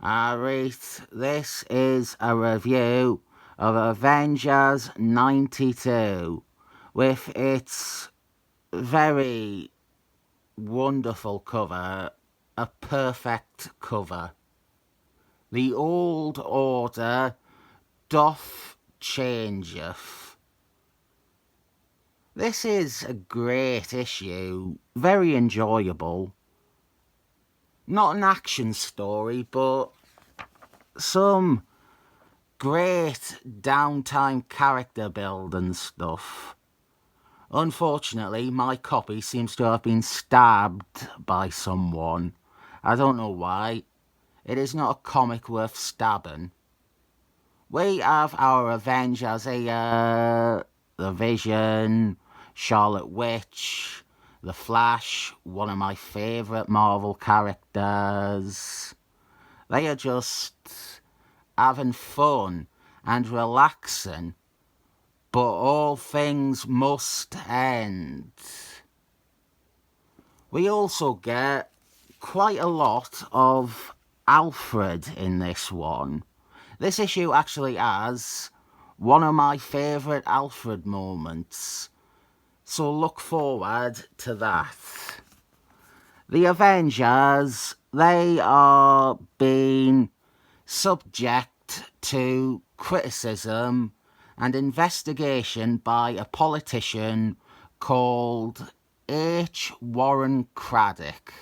Alright, this is a review of Avengers 92 with its very wonderful cover, a perfect cover. The old order doth changeth. This is a great issue, very enjoyable. Not an action story, but some great downtime character build and stuff. Unfortunately, my copy seems to have been stabbed by someone. I don't know why. It is not a comic worth stabbing. We have our Avengers here. The Vision, Charlotte Witch, The Flash, one of my favourite Marvel characters. They are just having fun and relaxing, but all things must end. We also get quite a lot of Alfred in this one. This issue actually has one of my favourite Alfred moments, so look forward to that. The Avengers, they are being subject to criticism and investigation by a politician called H. Warren Craddock.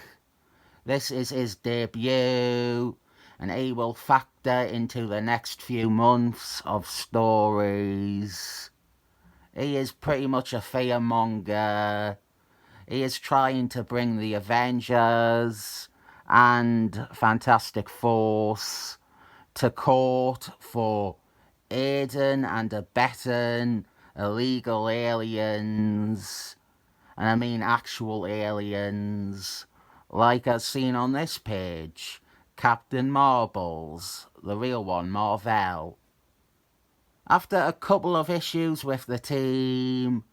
This is his debut, and he will factor into the next few months of stories. He is pretty much a fearmonger. He is trying to bring the Avengers and Fantastic Force to court for aiding and abetting illegal aliens, and I mean actual aliens, like as seen on this page, Captain Marbles, the real one, Mar-Vell. After a couple of issues with the team,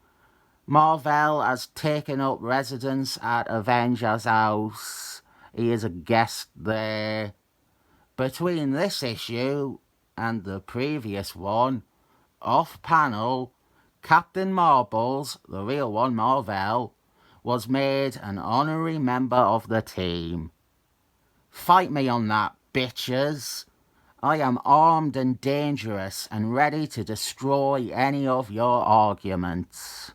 Mar-Vell has taken up residence at Avengers House. He is a guest there. Between this issue and the previous one, off-panel, Captain Marbles, the real one, Mar-Vell, was made an honorary member of the team. Fight me on that, bitches. I am armed and dangerous and ready to destroy any of your arguments.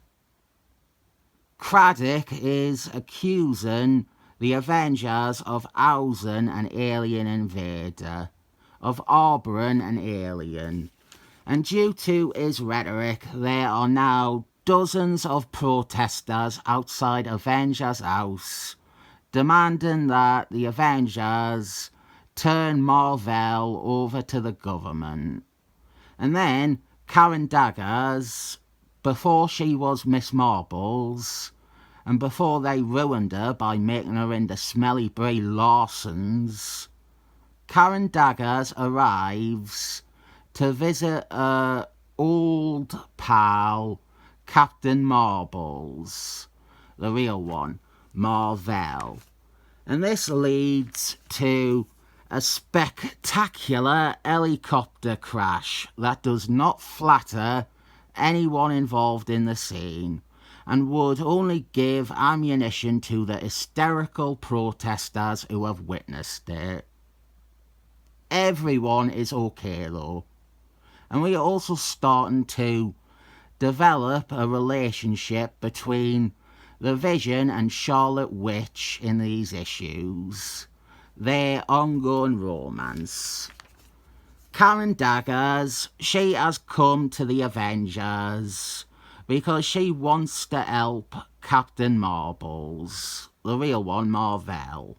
Craddock is accusing the Avengers of housing an alien invader, of harbouring an alien, and due to his rhetoric, there are now dozens of protesters outside Avengers House demanding that the Avengers turn Mar-Vell over to the government. And then Karen Daggers, before she was Miss Marbles, and before they ruined her by making her into Smelly Brie Larson's, Karen Daggers arrives to visit her old pal, Captain Marbles, the real one, Mar-Vell. And this leads to a spectacular helicopter crash that does not flatter anyone involved in the scene and would only give ammunition to the hysterical protesters who have witnessed it. Everyone is okay though, and we are also starting to develop a relationship between the Vision and Charlotte Witch in these issues, their ongoing romance. Karen Daggers, she has come to the Avengers because she wants to help Captain Marbles, the real one, Mar-Vell.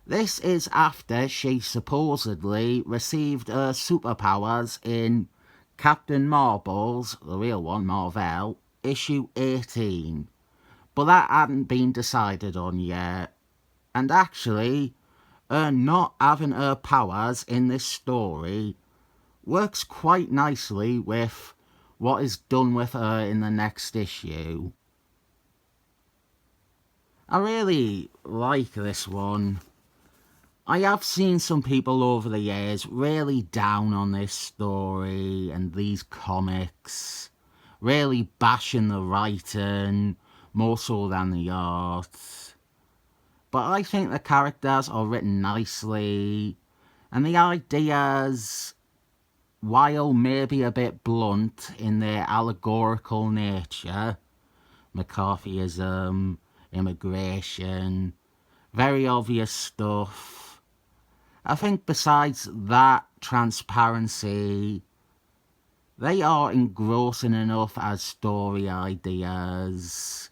This is after she supposedly received her superpowers in Captain Marbles, the real one, Mar-Vell, issue 18. But that hadn't been decided on yet. And actually, her not having her powers in this story works quite nicely with what is done with her in the next issue. I really like this one. I have seen some people over the years really down on this story and these comics, really bashing the writing more so than the art. But I think the characters are written nicely, and the ideas, while maybe a bit blunt in their allegorical nature, McCarthyism, immigration, very obvious stuff. I think besides that transparency, they are engrossing enough as story ideas.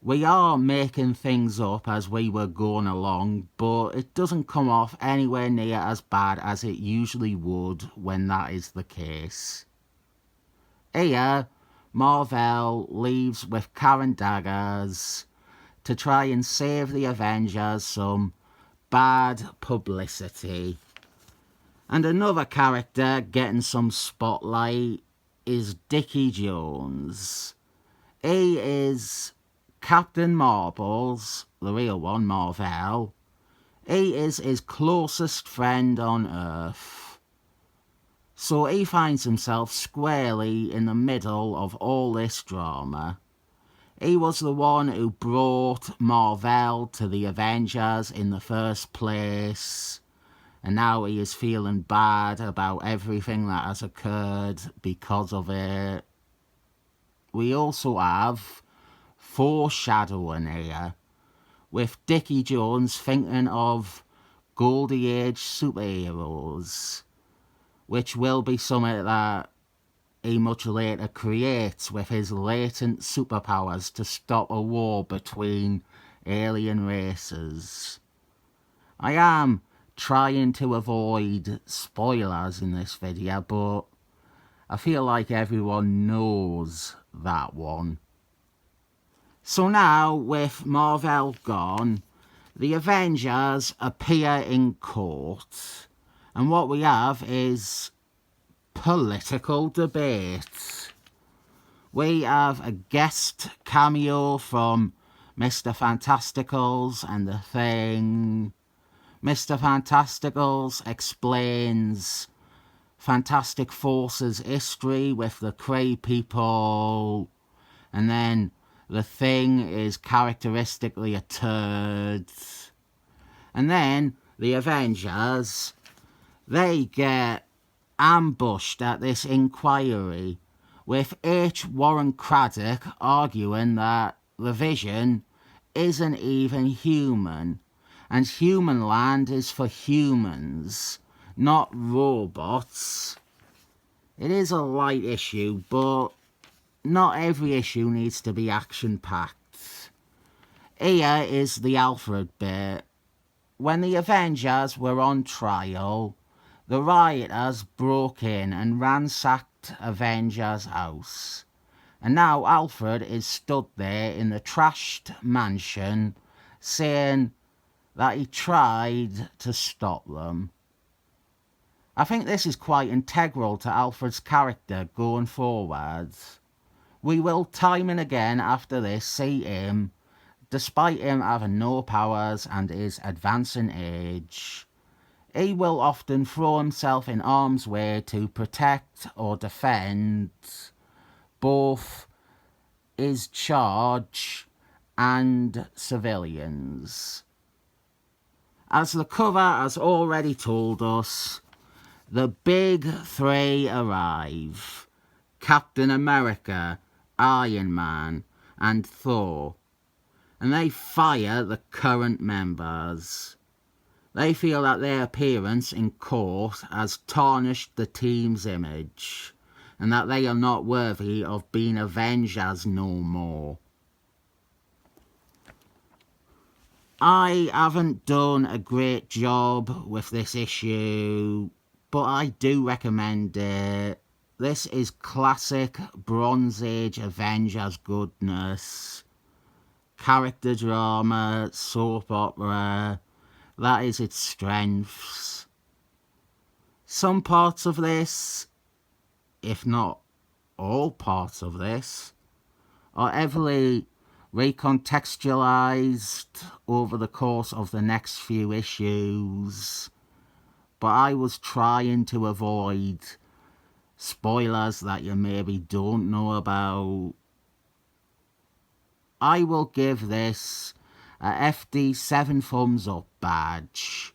We are making things up as we were going along, but it doesn't come off anywhere near as bad as it usually would when that is the case. Here, Mar-Vell leaves with Karen Daggers to try and save the Avengers some bad publicity. And another character getting some spotlight is Dickie Jones. He is Captain Marbles, the real one, Mar-Vell. He is his closest friend on Earth. So he finds himself squarely in the middle of all this drama. He was the one who brought Mar-Vell to the Avengers in the first place, and now he is feeling bad about everything that has occurred because of it. We also have foreshadowing here, with Dickie Jones thinking of Goldie Age superheroes, which will be something that he much later creates with his latent superpowers to stop a war between alien races. I am trying to avoid spoilers in this video, but I feel like everyone knows that one. So now, with Mar-Vell gone, the Avengers appear in court, and what we have is political debate. We have a guest cameo from Mr. Fantasticals and the Thing. Mr. Fantasticals explains Fantastic Force's history with the Kree people, and then the Thing is characteristically a turd. And then the Avengers, they get ambushed at this inquiry, with H. Warren Craddock arguing that the Vision isn't even human, and human land is for humans, not robots. It is a light issue, but not every issue needs to be action-packed. Here is the Alfred bit. When the Avengers were on trial, the rioters broke in and ransacked Avengers' house. And now Alfred is stood there in the trashed mansion saying that he tried to stop them. I think this is quite integral to Alfred's character going forward. We will time and again after this see him, despite him having no powers and his advancing age, he will often throw himself in harm's way to protect or defend both his charge and civilians. As the cover has already told us, the big three arrive: Captain America, Iron Man, and Thor, and they fire the current members. They feel that their appearance in court has tarnished the team's image, and that they are not worthy of being Avengers no more. I haven't done a great job with this issue, but I do recommend it. This is classic Bronze Age Avengers goodness. Character drama, soap opera, that is its strengths. Some parts of this, if not all parts of this, are heavily recontextualized over the course of the next few issues, but I was trying to avoid spoilers that you maybe don't know about. I will give this a FD 7 thumbs up badge.